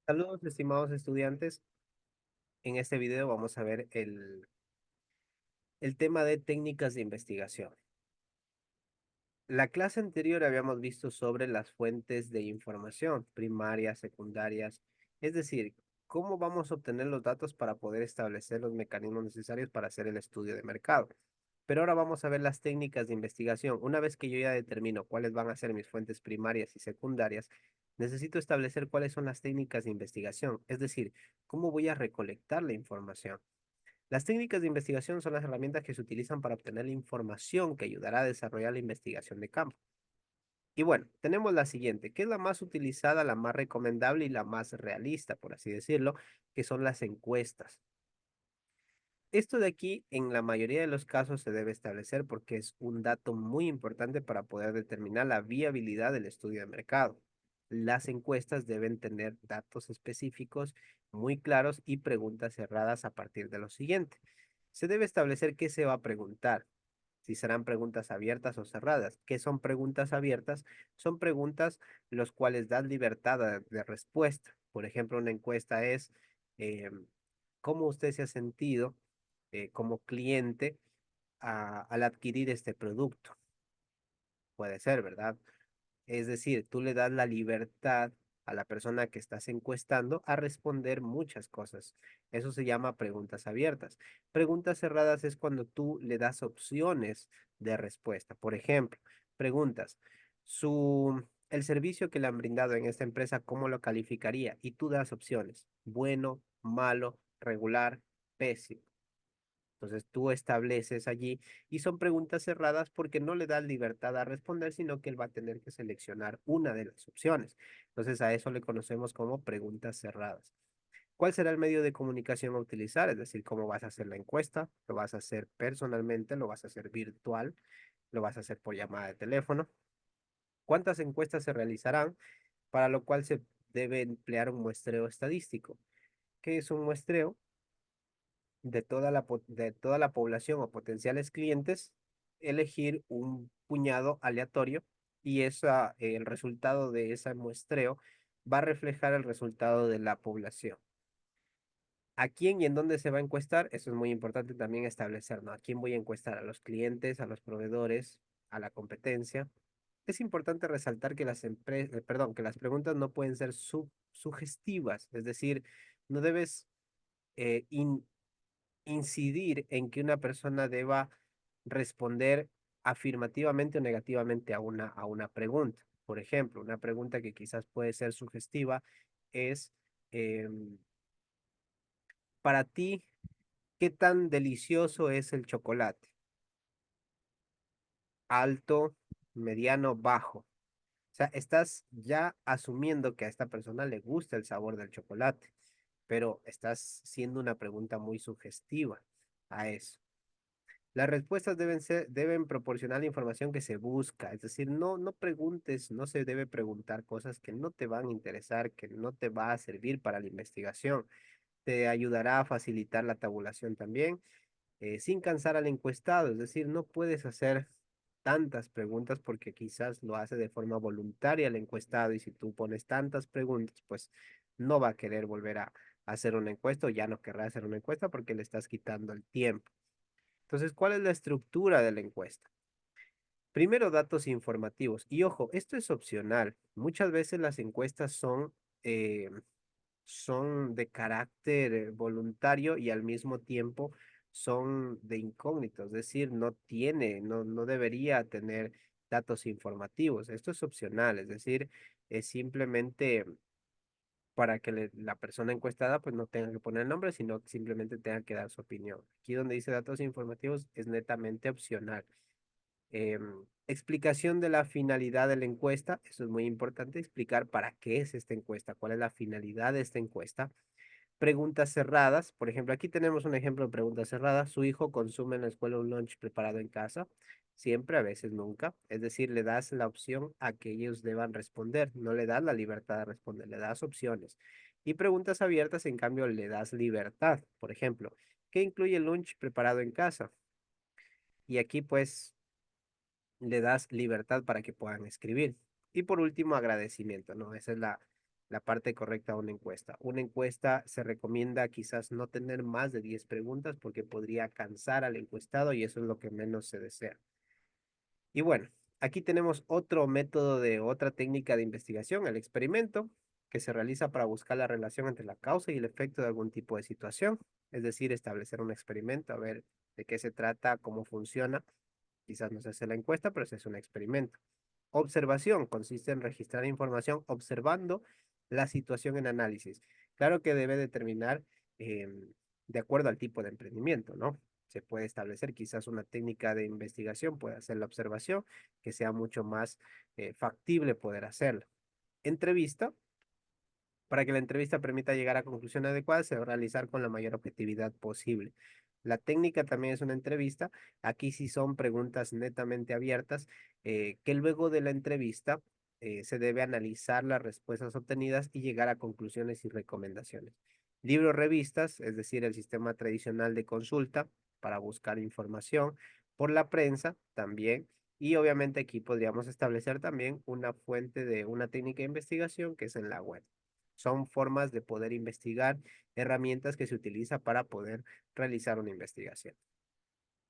Saludos, estimados estudiantes. En este video vamos a ver el tema de técnicas de investigación. La clase anterior habíamos visto sobre las fuentes de información, primarias, secundarias, es decir, cómo vamos a obtener los datos para poder establecer los mecanismos necesarios para hacer el estudio de mercado. Pero ahora vamos a ver las técnicas de investigación. Una vez que yo ya determino cuáles van a ser mis fuentes primarias y secundarias, necesito establecer cuáles son las técnicas de investigación, es decir, cómo voy a recolectar la información. Las técnicas de investigación son las herramientas que se utilizan para obtener la información que ayudará a desarrollar la investigación de campo. Y bueno, tenemos la siguiente, que es la más utilizada, la más recomendable y la más realista, por así decirlo, que son las encuestas. Esto de aquí, en la mayoría de los casos, se debe establecer porque es un dato muy importante para poder determinar la viabilidad del estudio de mercado. Las encuestas deben tener datos específicos muy claros y preguntas cerradas a partir de lo siguiente. Se debe establecer qué se va a preguntar, si serán preguntas abiertas o cerradas. ¿Qué son preguntas abiertas? Son preguntas los cuales dan libertad de respuesta. Por ejemplo, una encuesta es, eh, ¿cómo usted se ha sentido como cliente al adquirir este producto? Puede ser, ¿verdad? Es decir, tú le das la libertad a la persona que estás encuestando a responder muchas cosas. Eso se llama preguntas abiertas. Preguntas cerradas es cuando tú le das opciones de respuesta. Por ejemplo, preguntas, el servicio que le han brindado en esta empresa, ¿cómo lo calificaría? Y tú das opciones, bueno, malo, regular, pésimo. Entonces tú estableces allí y son preguntas cerradas porque no le das libertad a responder, sino que él va a tener que seleccionar una de las opciones. Entonces a eso le conocemos como preguntas cerradas. ¿Cuál será el medio de comunicación a utilizar? Es decir, cómo vas a hacer la encuesta, lo vas a hacer personalmente, lo vas a hacer virtual, lo vas a hacer por llamada de teléfono. ¿Cuántas encuestas se realizarán? Para lo cual se debe emplear un muestreo estadístico. ¿Qué es un muestreo? De toda la población o potenciales clientes, elegir un puñado aleatorio y el resultado de ese muestreo va a reflejar el resultado de la población. ¿A quién y en dónde se va a encuestar? Eso es muy importante también establecer, ¿no? ¿A quién voy a encuestar? ¿A los clientes, a los proveedores, a la competencia? Es importante resaltar que que las preguntas no pueden ser sugestivas, es decir, no debes eh, in- incidir en que una persona deba responder afirmativamente o negativamente a una pregunta. Por ejemplo, una pregunta que quizás puede ser sugestiva es, em, para ti, ¿qué tan delicioso es el chocolate? Alto, mediano, bajo. O sea, estás ya asumiendo que a esta persona le gusta el sabor del chocolate, pero estás siendo una pregunta muy sugestiva a eso. Las respuestas deben proporcionar la información que se busca, es decir, no preguntes, no se debe preguntar cosas que no te van a interesar, que no te va a servir para la investigación. Te ayudará a facilitar la tabulación también, sin cansar al encuestado, es decir, no puedes hacer tantas preguntas porque quizás lo hace de forma voluntaria el encuestado y si tú pones tantas preguntas, pues no va a querer volver a hacer una encuesta o ya no querrá hacer una encuesta porque le estás quitando el tiempo. Entonces, ¿cuál es la estructura de la encuesta? Primero, datos informativos. Y ojo, esto es opcional. Muchas veces las encuestas eh, son de carácter voluntario y al mismo tiempo son de incógnito. Es decir, no debería tener datos informativos. Esto es opcional, es decir, es simplemente para que la persona encuestada pues no tenga que poner el nombre, sino que simplemente tenga que dar su opinión. Aquí donde dice datos informativos es netamente opcional. Explicación de la finalidad de la encuesta, eso es muy importante, explicar para qué es esta encuesta, cuál es la finalidad de esta encuesta. Preguntas cerradas, por ejemplo, aquí tenemos un ejemplo de preguntas cerradas. ¿Su hijo consume en la escuela un lunch preparado en casa? Siempre, a veces nunca. Es decir, le das la opción a que ellos deban responder, no le das la libertad de responder, le das opciones. Y preguntas abiertas, en cambio, le das libertad. Por ejemplo, ¿qué incluye el lunch preparado en casa? Y aquí pues le das libertad para que puedan escribir. Y por último, agradecimiento, ¿no? Esa es la parte correcta de una encuesta. Una encuesta se recomienda quizás no tener más de 10 preguntas porque podría cansar al encuestado y eso es lo que menos se desea. Y bueno, aquí tenemos otro método de otra técnica de investigación, el experimento, que se realiza para buscar la relación entre la causa y el efecto de algún tipo de situación, es decir, establecer un experimento, a ver de qué se trata, cómo funciona. Quizás no se hace la encuesta, pero se hace un experimento. Observación consiste en registrar información observando la situación en análisis. Claro que debe determinar de acuerdo al tipo de emprendimiento, ¿no? Se puede establecer quizás una técnica de investigación, puede hacer la observación, que sea mucho más factible poder hacerlo. Entrevista, para que la entrevista permita llegar a conclusiones adecuadas, se va a realizar con la mayor objetividad posible. La técnica también es una entrevista. Aquí sí son preguntas netamente abiertas, que luego de la entrevista se debe analizar las respuestas obtenidas y llegar a conclusiones y recomendaciones. Libros, revistas, es decir, el sistema tradicional de consulta para buscar información por la prensa también. Y obviamente aquí podríamos establecer también una fuente de una técnica de investigación que es en la web. Son formas de poder investigar, herramientas que se utiliza para poder realizar una investigación.